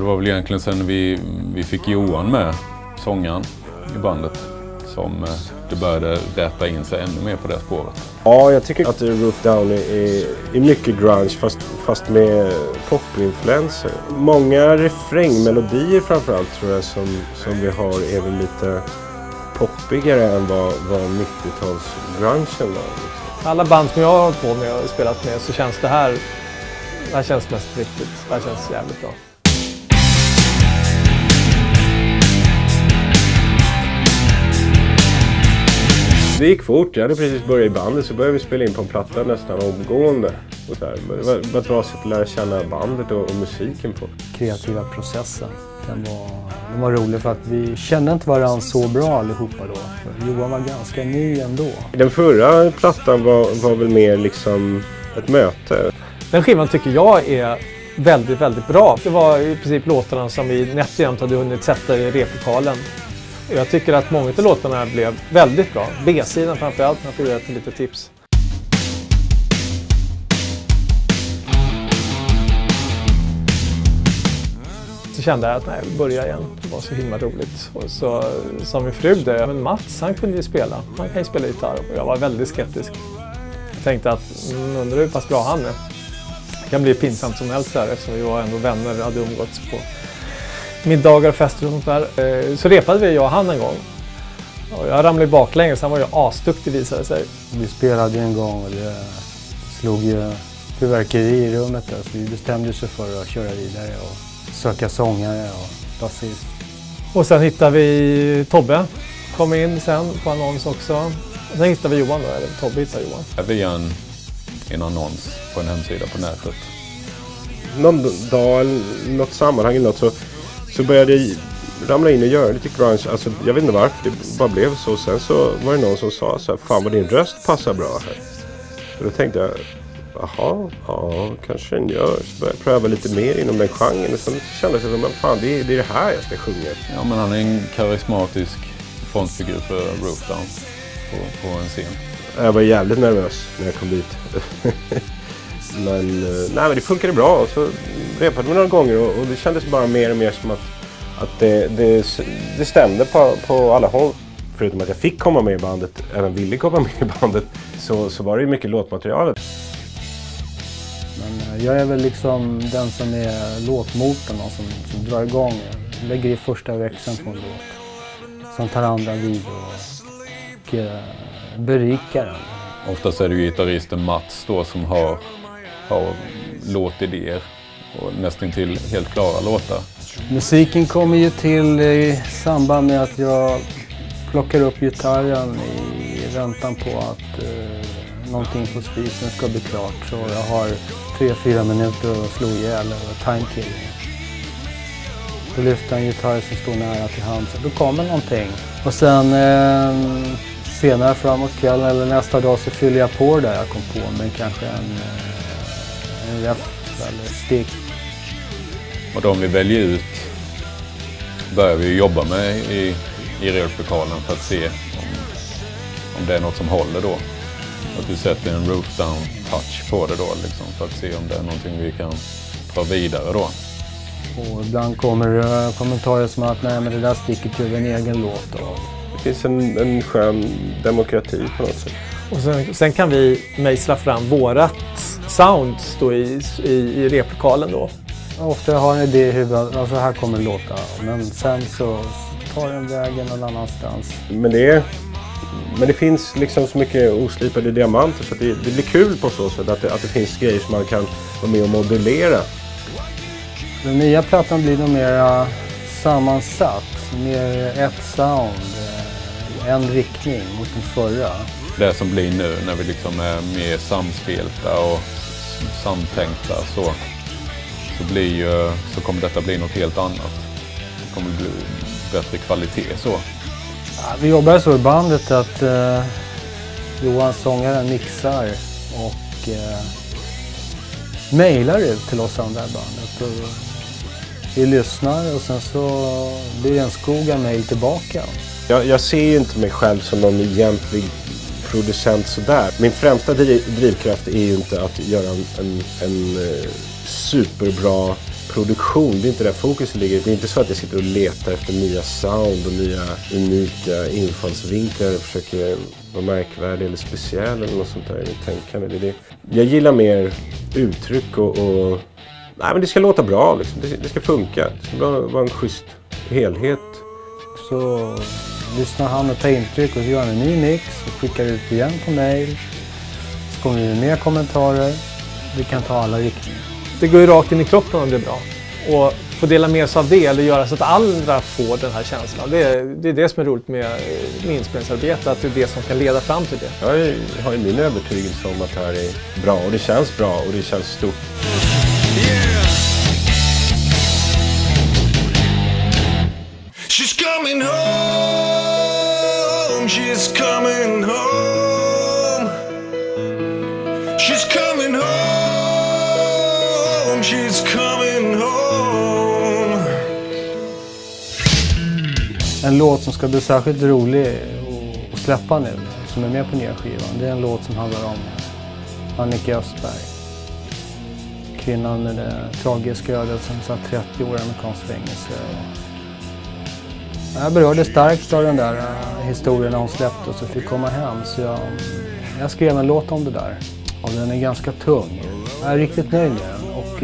var väl egentligen sen vi fick Johan med, sångaren i bandet, som det började rätta in sig ännu mer på det spåret. Ja, jag tycker att Roof Down är mycket grunge fast med popinfluenser. Många refrängmelodier framförallt tror jag som vi har är väl lite poppigare än vad 90-tals-grungen var. Liksom. Alla band som jag har hållit på med och spelat med så känns det här känns mest riktigt. Det här känns jävligt bra. Det gick fort. Jag hade precis börjat i bandet så började vi spela in på en platta nästan omgående. Och så här. Det var ett bra sätt att lära känna bandet och musiken på. Kreativa processen. Den var rolig för att vi kände inte varandra så bra allihopa då. För Johan var ganska ny ändå. Den förra plattan var väl mer liksom ett möte. Den skivan tycker jag är väldigt, väldigt bra. Det var i princip låtarna som vi nätt jämt hade hunnit sätta i replokalen. Jag tycker att många av låtarna blev väldigt bra. B-sidan framförallt, man får göra ett litet tips. Så kände jag att nej, vi börjar igen. Det var så himla roligt. Och så sa min fru det, men Mats han kunde ju spela. Han kan ju spela gitarr. Och jag var väldigt skeptisk. Jag tänkte att undrar hur pass bra han är. Det kan bli pinsamt som helst där eftersom vi var ändå vänner och hade umgåtts på middagar och fester och sånt där. Så repade vi jag och han en gång. Och jag ramlade baklänges, han var ju asduktig visade sig. Vi spelade en gång och det slog ju fyrverkeri i rummet där. Så vi bestämde sig för att köra vidare och söka sångare och basist. Och sen hittade vi Tobbe. Kom in sen på annons också. Och sen hittade vi Johan då, eller Tobbe hittade Johan. Via en annons på en hemsida på nätet. Någon dag eller något sammanhang eller något så började jag ramla in och göra lite grunge. Alltså, jag vet inte varför, det bara blev så. Sen så var det någon som sa så här, fan vad din röst passar bra här. Och då tänkte jag, jaha, ja, kanske den gör. Så började jag pröva lite mer inom den genren. Och sen kände jag som, fan det är det här jag ska sjunga. Ja, men han är en karismatisk frontfigur för Roof Down på en scen. Jag var jävligt nervös när jag kom dit. Men det funkade bra. Och så repade vi några gånger och det kändes bara mer och mer som att det stämde på alla håll. Förutom att jag fick komma med i bandet, även ville komma med i bandet, så var det ju mycket låtmaterialet. Men jag är väl liksom den som är låtmotorn och som drar igång. Jag lägger i första växeln på en låt. Som tar andra vid och berikar den. Oftast är det ju gitarristen Mats då som har låtidéer och nästan till helt klara låtar. Musiken kommer ju till i samband med att jag plockar upp gitarren i väntan på att någonting på spisen ska bli klart. Så jag har 3-4 minuter att slå ihjäl och time-killing. Då lyfter en gitarr som står nära till hands. Då kommer någonting. Och sen senare framåt kvällen eller nästa dag så fyller jag på där jag kom på med kanske en ref eller stick. Och de vi väljer ut börjar vi jobba med i replokalen för att se om det är något som håller då. Att vi sätter en Roof Down touch på det då liksom, för att se om det är någonting vi kan ta vidare då. Och ibland kommer det kommentarer som att nej men det där sticket gör en egen låt av. Det finns en skön demokrati på något sätt. Och sen kan vi mejsla fram vårat sound då i replokalen då. Ofta har en idé i huvudet, alltså här kommer låta. Men sen så tar den vägen någon annanstans. Men det finns liksom så mycket oslipade diamanter så att det blir kul på så sätt att det finns grejer som man kan vara med och modulera. Den nya plattan blir nog mer sammansatt, mer ett sound, en riktning mot den förra. Det som blir nu när vi liksom är mer samspelta och samtänkta så kommer detta bli något helt annat. Det kommer bli bättre kvalitet så. Ja, vi jobbar så i bandet att Johan sångaren mixar och mejlar ut till oss andra i bandet. Och vi lyssnar och sen så blir det en skog av mejl tillbaka. Jag ser ju inte mig själv som någon egentlig producent sådär. Min främsta drivkraft är ju inte att göra en superbra produktion, det är inte där fokuset ligger. Det är inte så att jag sitter och letar efter nya sound och nya unika infallsvinklar och försöker vara märkvärdig eller speciell eller något sånt där i tänkande. Det. Jag gillar mer uttryck och nej, men det ska låta bra liksom. Det ska funka. Det ska vara en schysst helhet. Så lyssnar han och tar intryck och så gör han en ny mix och skickar ut igen på mail. Så kommer det med kommentarer. Vi kan ta alla riktningar. Det går ju rakt in i kroppen om det är bra. Och få dela med sig av det eller göra så att andra får den här känslan. Det är det som är roligt med inspelningsarbete, att det är det som kan leda fram till det. Jag har ju min övertygelse om att det här är bra och det känns bra och det känns stort. She's coming home, she's coming home. She's coming home, she's coming home. En låt som ska bli särskilt rolig att släppa nu, som är med på nya skivan, det är en låt som handlar om Annika Östberg. Kvinnan med det tragiska ödet som satt 30 år i amerikansk fängelse. Jag berörde starkt av den där historien när hon släppte och så fick komma hem. Så jag skrev en låt om det där. Och den är ganska tung. Jag är riktigt nöjd med den. Och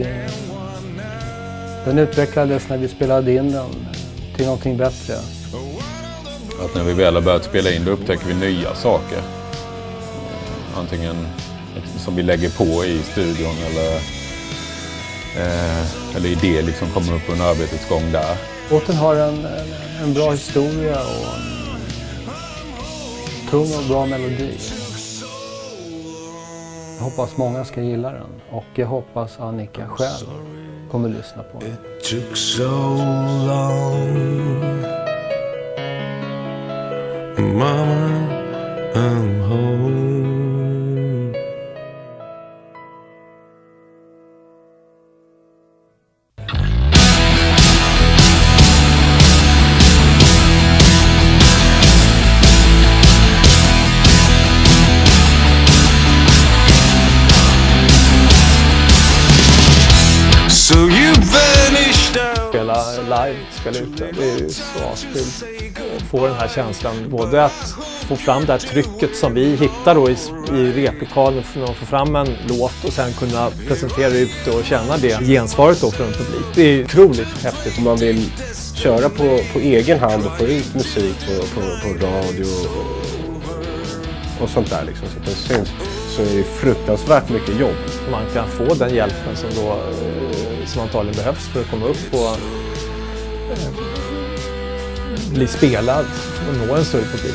den utvecklades när vi spelade in den till någonting bättre. Att när vi väl har börjat spela in, då upptäcker vi nya saker. Antingen som vi lägger på i studion eller idéer liksom kommer upp under arbetets gång där. Låten har en bra historia och en tung och bra melodi. Jag hoppas många ska gilla den och jag hoppas Annika själv kommer lyssna på den. It took so long. Mama, I'm home. So you vanished out. Spela live, spela ute. Det är ju så kul att få den här känslan. Både att få fram det här trycket som vi hittar då i replokalen för att få fram en låt och sen kunna presentera ut och känna det gensvaret då från en publik. Det är otroligt häftigt. Om man vill köra på egen hand och få ut musik på radio och sånt där liksom, så att det syns, så är det fruktansvärt mycket jobb. Man kan få den hjälpen som antagligen behövs för att komma upp och bli spelad och nå en större publik.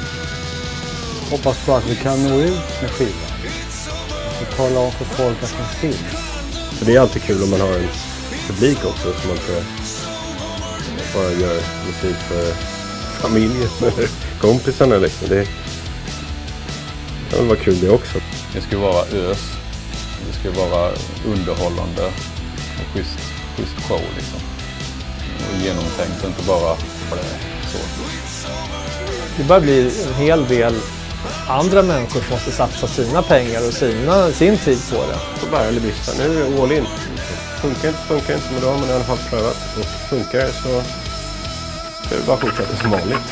Hoppas på att vi kan nå ut med skivan och tala om för folk att den finns. För det är alltid kul om man har en publik också, så man inte bara gör musik för familjen eller kompisarna liksom. Det kan vara kul det också. Det ska vara ös. Det ska vara underhållande och schysst show liksom. Och genomtänkt, inte bara så. Det börjar bli en hel del andra människor som måste satsa sina pengar och sin tid på det. Så bara eller brista. Nu är det all in. Funkar inte men då har man i alla fall prövat. Och funkar det så ska det bara fortsätta som vanligt.